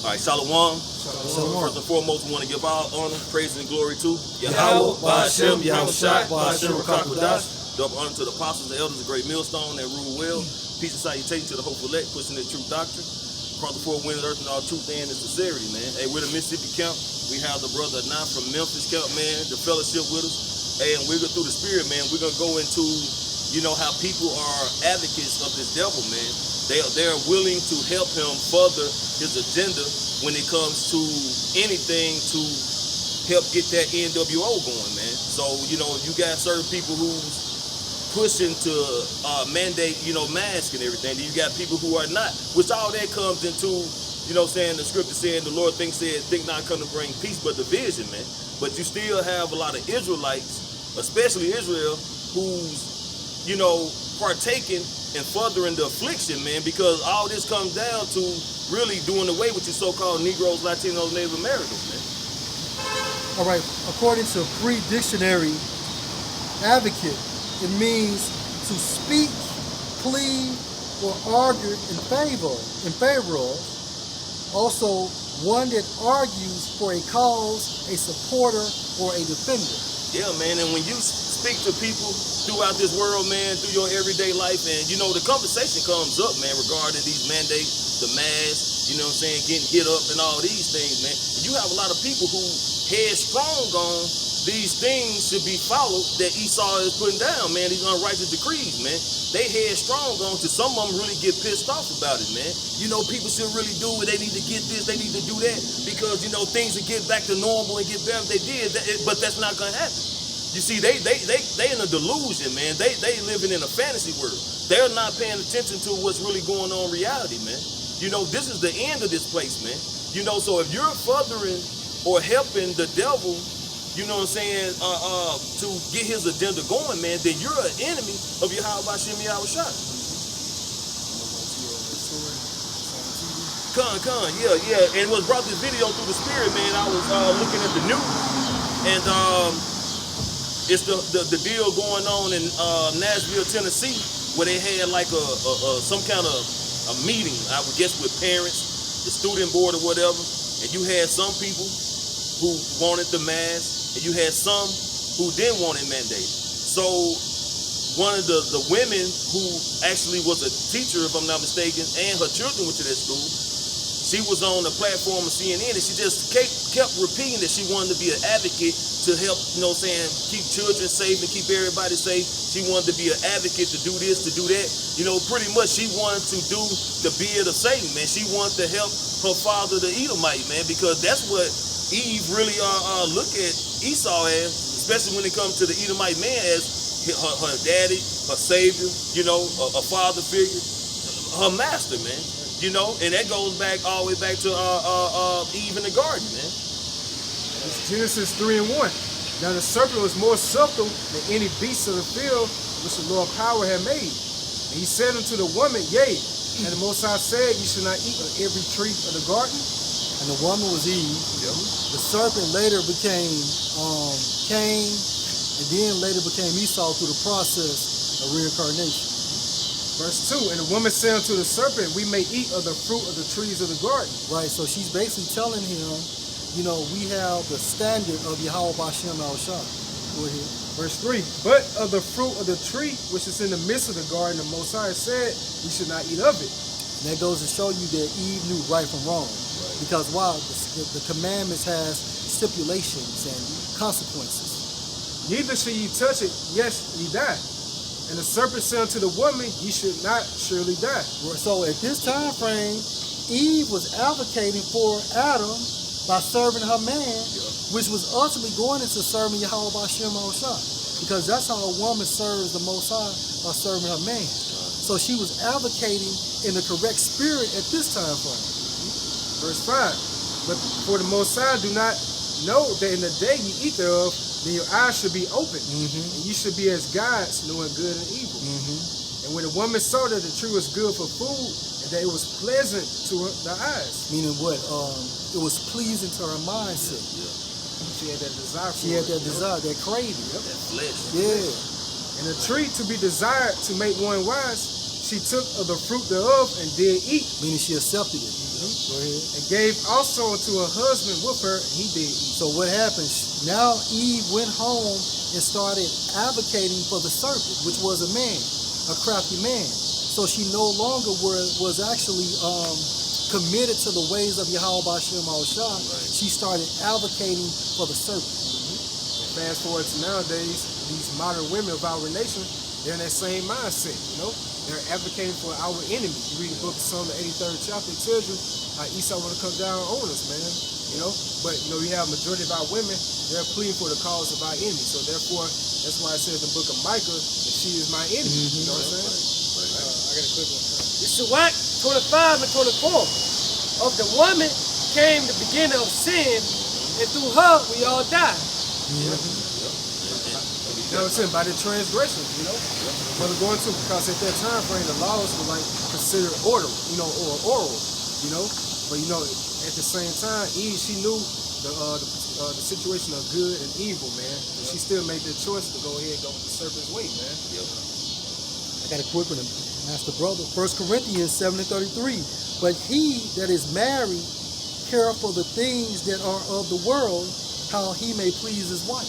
All right, Shalom. Shalom. First and foremost, we want to give all honor, praise, and glory to Yahweh, Ba'ashem, Yahushua, Ba'ashem, Rakakadash. Double honor to the apostles, the elders, the great millstone that rule well. Peace and salutation to the hopeful elect, pushing the true doctrine. Across the four winds of earth and all truth and sincerity, man. Hey, we're the Mississippi camp. We have the brother Anah from Memphis camp, man, the fellowship with us. Hey, and we're going through the spirit, man. We're going to go into, how people are advocates of this devil, man. They're willing to help him further his agenda when it comes to anything to help get that NWO going, man. So, you got certain people who's pushing to mandate, masks and everything. Then you got people who are not, which all that comes into, the scripture saying the Lord think not come to bring peace but division, man. But you still have a lot of Israelites, especially Israel, who's, partaking and furthering the affliction, man, because all this comes down to really doing away with your so-called Negroes, Latinos, Native Americans, man. All right, according to Free Dictionary, advocate, it means to speak, plead, or argue in favor of. Also, one that argues for a cause, a supporter, or a defender. Yeah, man, and when you speak to people throughout this world, man, through your everyday life, and, the conversation comes up, man, regarding these mandates, the masks, getting hit up and all these things, man. And you have a lot of people who headstrong on these things should be followed that Esau is putting down, man, these unrighteous decrees, man. They headstrong on to some of them really get pissed off about it, man. People should really do it. They need to get this, they need to do that, because, things will get back to normal and get better if they did, but that's not going to happen. You see, they in a delusion, man. They living in a fantasy world. They're not paying attention to what's really going on in reality, man. This is the end of this place, man. So if you're furthering or helping the devil, to get his agenda going, man, then you're an enemy of Yahweh Ba'ashem Yahushua. Yeah. And what brought this video through the spirit, man, I was looking at the news, and it's the deal going on in Nashville, Tennessee, where they had like some kind of a meeting, I would guess, with parents, the student board or whatever, and you had some people who wanted the mask, and you had some who didn't want it mandated. So one of the women who actually was a teacher, if I'm not mistaken, and her children went to that school, she was on the platform of CNN, and she just kept repeating that she wanted to be an advocate to help, keep children safe and keep everybody safe. She wanted to be an advocate to do this, to do that. Pretty much she wanted to do the beard of Satan, man. She wanted to help her father, the Edomite, man, because that's what Eve really look at Esau as, especially when it comes to the Edomite man, as her daddy, her savior, a father figure, her master, man. And that goes back all the way back to Eve in the garden, man. It's Genesis 3:1. Now the serpent was more subtle than any beast of the field which the Lord power had made. And he said unto the woman, Yea, and the Most High said, You should not eat of every tree of the garden. And the woman was Eve. Yep. The serpent later became Cain, and then later became Esau through the process of reincarnation. Verse 2, and the woman said unto the serpent, We may eat of the fruit of the trees of the garden. Right, so she's basically telling him, we have the standard of Yahweh Ba'ashem Yahushua. Go ahead. Verse 3, but of the fruit of the tree which is in the midst of the garden, the Most High said, We should not eat of it. And that goes to show you that Eve knew right from wrong. Right. Because why? The commandments has stipulations and consequences. Neither shall ye touch it, yes, ye die. And the serpent said unto the woman, Ye should not surely die. So at this time frame, Eve was advocating for Adam by serving her man, which was ultimately going into serving Yahweh Ba'ashem Yahushua. Because that's how a woman serves the Most High, by serving her man. So she was advocating in the correct spirit at this time frame. Verse 5, but for the Most High do not know that in the day ye eat thereof, then your eyes should be open, and you should be as gods, knowing good and evil. And when the woman saw that the tree was good for food, and that it was pleasant to the eyes. Meaning what? It was pleasing to her mindset. She had that desire. She had that desire, that craving. That flesh. Yeah. And the tree to be desired to make one wise, she took of the fruit thereof and did eat. Meaning she accepted it. Go ahead. And gave also to her husband with her, and he did eat. So what happened? Now Eve went home and started advocating for the serpent, which was a man, a crafty man. So she no longer was actually committed to the ways of Yahweh B'Shem Shah. She started advocating for the serpent. Fast forward to nowadays, these modern women of our nation, they're in that same mindset, you know? They're advocating for our enemies. You read the book of Psalm, the 83rd chapter, it tells you how Esau want to come down on us, man. You know? But, you know, we have a majority of our women, they're pleading for the cause of our enemies. So, therefore, that's why it says in the book of Micah that she is my enemy. You know what I'm saying? I got a quick one. Yeshua 25 and 24. Of the woman came the beginning of sin, and through her we all die. You know what I'm saying? By the transgressions, you know? What we're going to, because at that time frame, the laws were like considered order, you know, or oral, you know? But, you know, at the same time, Eve, she knew the situation of good and evil, man. And she still made the choice to go ahead and go with the serpent's way, man. I got a quick one, Master Brother. 1 Corinthians 7:33. But he that is married care for the things that are of the world, how he may please his wife.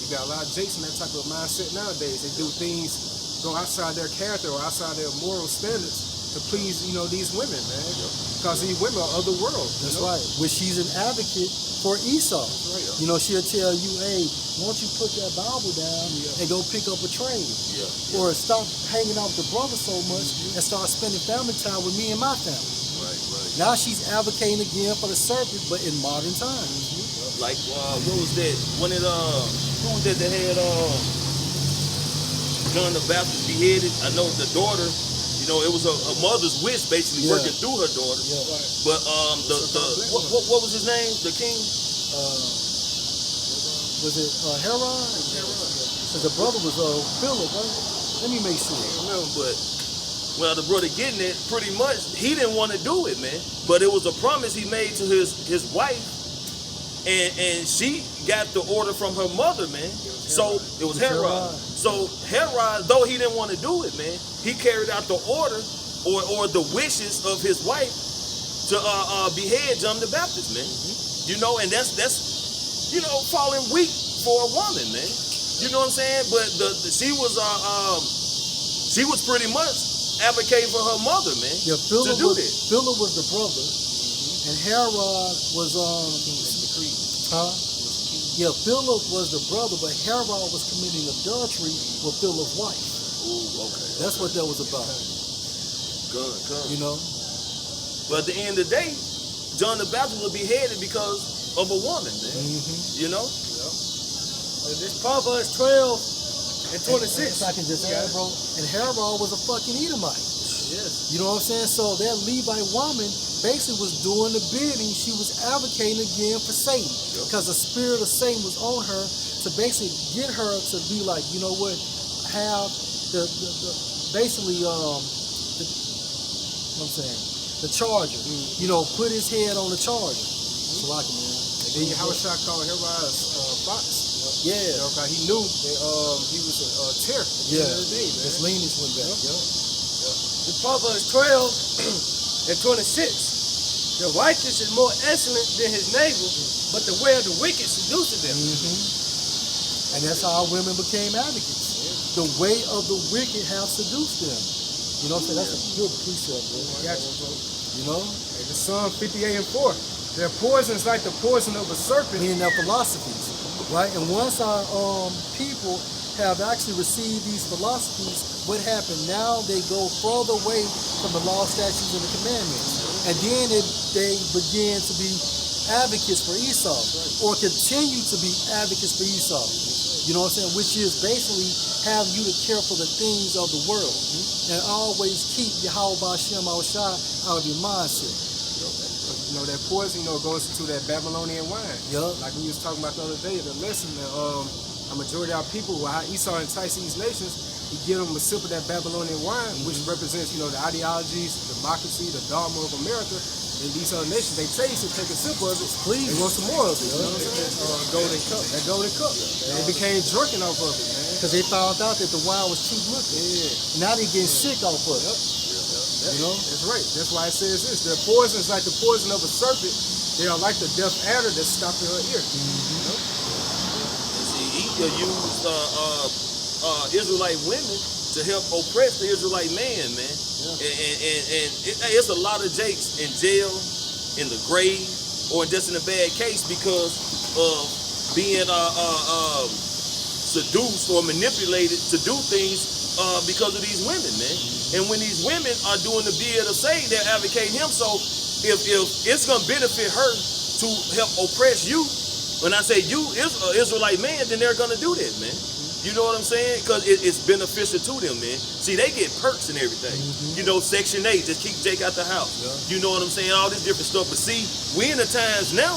You got a lot of jakes in that type of mindset nowadays. They do things, go outside their character or outside their moral standards to please, you know, these women, man. Because these women are of the world. That's right. Which she's an advocate for Esau. Right. You know, she'll tell you, hey, why don't you put that Bible down and go pick up a trade? Or stop hanging out with the brother so much and start spending family time with me and my family. Now she's advocating again for the serpent, but in modern times. Like, what was that? When it, who was that had John the Baptist beheaded? I know the daughter, you know, it was a mother's wish basically working through her daughter. Yeah. But what was his name? The king? Was it Herod? Because the brother was Philip, right? Let me make sure. I don't remember, but well, the brother getting it pretty much. He didn't want to do it, man. But it was a promise he made to his wife, and she got the order from her mother, man. So it was Herod. So Herod, though he didn't want to do it, man, he carried out the order or the wishes of his wife to behead John the Baptist, man. You know, and that's you know, falling weak for a woman, man. You know what I'm saying? But she was pretty much advocating for her mother, man. Yeah, to do that. Philip was the brother, and Herod was Yeah, Philip was the brother, but Herod was committing adultery with Philip's wife. Ooh, okay. That's what that was about. Good. You know? But at the end of the day, John the Baptist was beheaded because of a woman, man. You know? This Proverbs 12 and 26. If I can just add, bro, and Herod was a fucking Edomite. Yes. You know what I'm saying? So that Levite woman basically was doing the bidding. She was advocating again for Satan because the spirit of Satan was on her to basically get her to be like, you know what, have the charger. You know, put his head on the charger. So like, man. And then Yahushua called Herod fox. Yeah. You know, 'cause he knew that he was a terror at the end of the day, man. His lineage went back. In Proverbs 12 and 26, the righteous is more excellent than his neighbor, but the way of the wicked seduces them. And that's how our women became advocates. The way of the wicked have seduced them. You know what I'm saying? That's a good precept, bro. Gotcha, bro. You know? And the Psalm 58 and 4. Their poison is like the poison of a serpent. Meaning their philosophies. Right? And once our people have actually received these philosophies, what happened? Now they go further away from the law, statutes, and the commandments. And then they begin to be advocates for Esau, or continue to be advocates for Esau. You know what I'm saying? Which is basically have you to care for the things of the world. And always keep Yahweh B'Shem Shah out of your mindset. You know, that poison, you know, goes into that Babylonian wine. Yup. Like we was talking about the other day, the lesson that a majority of our people, how Esau enticed these nations, he give them a sip of that Babylonian wine, which represents, you know, the ideologies, the democracy, the dharma of America. And these other nations, they taste it, take a sip of it, Please. they want some more of it. You know what I'm saying? Golden cup. That golden cup. They became drunken off of it, man. Because they found out that the wine was cheap liquor. Yeah. Now they're getting sick off of it. You know? That's right. That's why it says this. The poison is like the poison of a serpent. They are like the deaf adder that's stopping her ear. You know? And see, he used Israelite women to help oppress the Israelite man. And it's a lot of Jakes in jail, in the grave, or just in a bad case because of being seduced or manipulated to do things because of these women, man. And when these women are doing the bid of say, they're advocating him. So if it's gonna benefit her to help oppress you, when I say you is an Israelite man, then they're gonna do that, man. You know what I'm saying? Because it's beneficial to them, man. See, they get perks and everything. You know, Section 8, just keep Jake out the house. You know what I'm saying? All this different stuff. But see, we in the times now,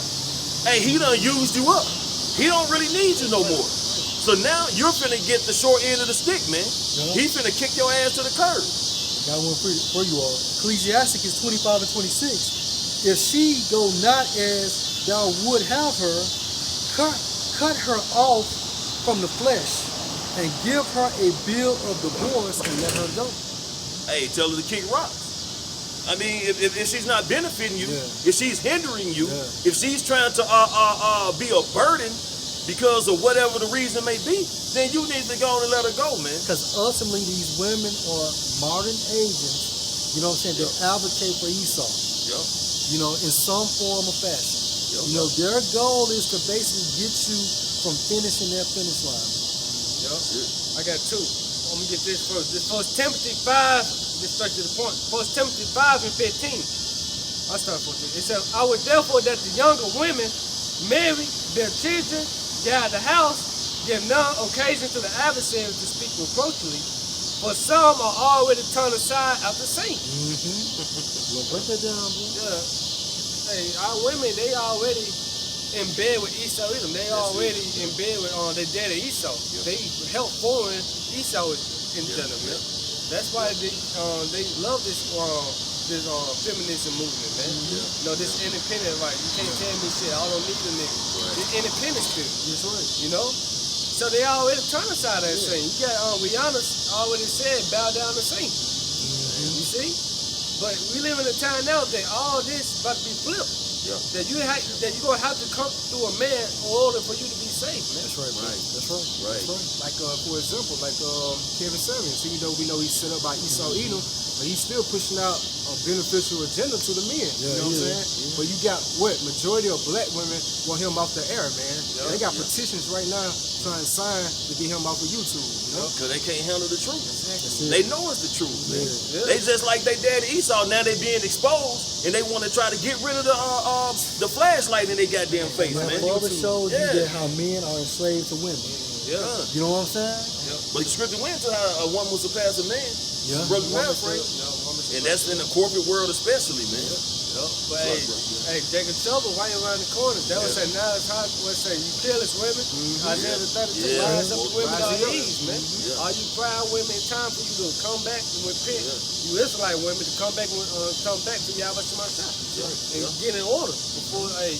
hey, he done used you up. He don't really need you no more. So now you're finna get the short end of the stick, man. He finna kick your ass to the curb. Got one for you all. Ecclesiasticus 25 and 26. If she go not as thou would have her, cut her off from the flesh, and give her a bill of divorce and let her go. Hey, tell her to kick rocks. I mean, if she's not benefiting you, if she's hindering you, if she's trying to be a burden because of whatever the reason may be, then you need to go on and let her go, man. Because ultimately these women are modern agents, you know what I'm saying, they advocate for Esau. You know, in some form or fashion. You know, their goal is to basically get you from finishing their finish line. I got two. I'm gonna get this first. This 1 Timothy 5, just straight to the point. 1 Timothy 5 and 15. I'll start with this. It says, I would therefore that the younger women marry their children, get out of the house, give none occasion to the adversary to speak reproachfully, for some are already turned aside after sin. Well, break that down, bro. Yeah. Hey, our women, they already in bed with Esau Edom. They already in bed with their daddy Esau. They help foreign Esau in general. That's why they love this feminism movement, man. You know, this independent, right? You can't tell me shit. I don't need a nigga. This independent spirit. That's right. You know? So they already turn aside that thing. You got Rihanna already said, bow down to Satan. You see? But we live in a time now that all this about to be flipped. That you're gonna have to come through a man in order for you to be safe, man. That's right, man. That's right. Right. Like, for example, like Kevin Samuels. We know he's set up by Esau Edom, but he's still pushing out a beneficial agenda to the men. You know what I'm saying? But you got majority of black women want him off the air, man. They got petitions right now trying to sign to get him off of YouTube. You know? Because they can't handle the truth. Exactly. They know it's the truth, man. They just like they daddy Esau. Now they being exposed, and they want to try to get rid of the flashlight in their goddamn face, My man. brother showed you that how men are enslaved to women. You know what I'm saying? But the scripture went to how a woman will surpass a man. Brother Manfred. And that's in the corporate world especially, man. But hey, Jacob Trouble right around the corner. That would say now it's hot. What say you fearless women? Isaiah the 32. Rise up the women on ease, man. All you proud women, it's time for you to come back and repent. You Israelite women to come back to Yahweh Shemashah and get in order before you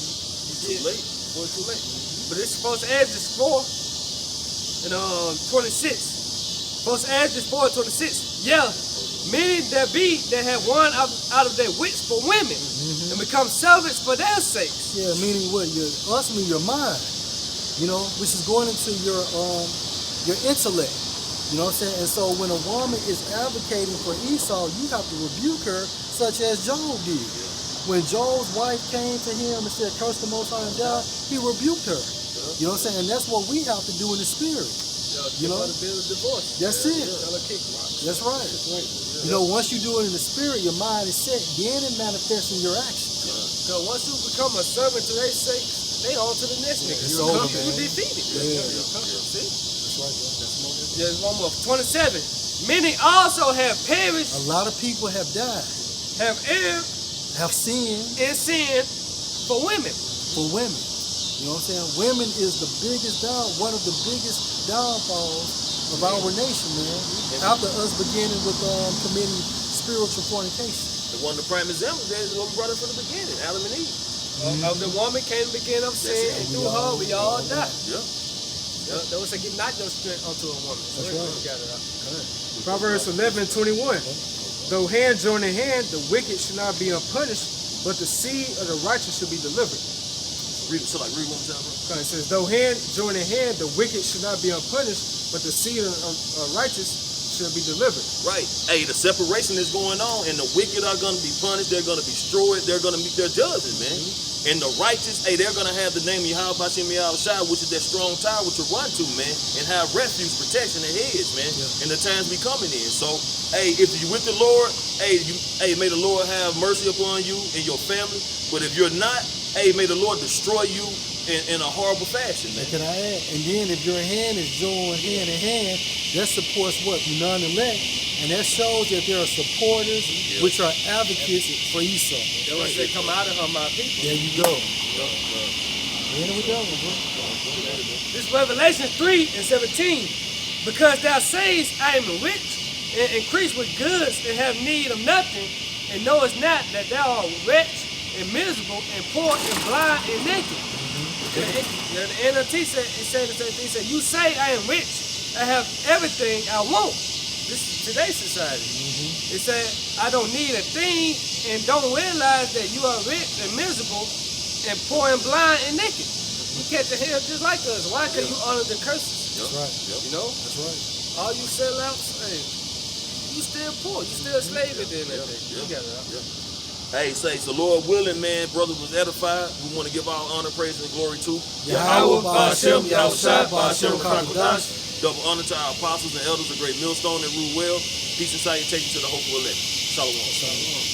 get late. Before it's too late. But it's supposed to add this 4 and 26. Supposed to add this 4 and 26. Yeah. Many that have won out of their wits for women and become servants for their sakes. Yeah, meaning what? Ultimately your mind, you know, which is going into your intellect. You know what I'm saying? And so when a woman is advocating for Esau, you have to rebuke her, such as Job did. When Job's wife came to him and said, curse the Most High and die, he rebuked her. You know what I'm saying? And that's what we have to do in the spirit. You know? The bill of divorce. That's it. That's right. You know, once you do it in the spirit, your mind is set, then it manifests in your actions. So once you become a servant to their sakes, they on to the next nigga. It's You over, become man. defeated. See? That's right, bro. There's one more. 27. Many also have perished, A lot of people have died, have erred have sinned in sin for women. for women. You know what I'm saying? Women is the biggest one of the biggest downfalls of our nation, man. After us beginning with committing spiritual fornication. One of the prime examples is what we brought up from the beginning, Adam and Eve. Of the woman came to begin of sin, and through her we all die. Those that give not your strength unto a woman. That's right. You got it out. Proverbs 11:21. though hand join in hand, the wicked should not be unpunished, but the seed of the righteous should be delivered. Read one more time, bro. It says, though hand join in hand, the wicked should not be unpunished, but the seed of righteous should be delivered. Right. Hey, the separation is going on, and the wicked are going to be punished. They're going to be destroyed. They're going to meet their judges, man. And the righteous, hey, they're going to have the name of Yahweh Hashem Yahweh Shai, which is that strong tower to run to, man, and have refuge, protection, and heads, man, in the times we coming in. So, hey, if you're with the Lord, hey, may the Lord have mercy upon you and your family. But if you're not, hey, may the Lord destroy you in a horrible fashion, man. Can I add? And then if your hand is joined hand in hand, that supports what? The non-elect. And that shows that there are supporters which are advocates for Esau. That's why they come out of her, my people. There you go. In with that one, bro. This Revelation 3:17. Because thou sayest, I am rich, and increase with goods, and have need of nothing, and knowest not that thou art wretched, and miserable, and poor, and blind, and naked. The NLT said the same thing. He said, you say I am rich, I have everything I want. This is today's society. It said, I don't need a thing, and don't realize that you are rich and miserable, and poor and blind and naked. You catch the hell just like us. Why? Because you honor the curses. That's right. You know? That's right. All you sellouts, hey, you still poor. You still a slave at the end of the day. You got it. Hey, say, so Lord willing, man, brother was edified. We want to give all honor, praise, and glory to Yahweh, Ba'ashem, Yahweh Shai, Ba'ashem, Ba'ashem, double honor to our apostles and elders, a great millstone and rule well. Peace and salutation to the hopeful elect. Shalom. Shalom.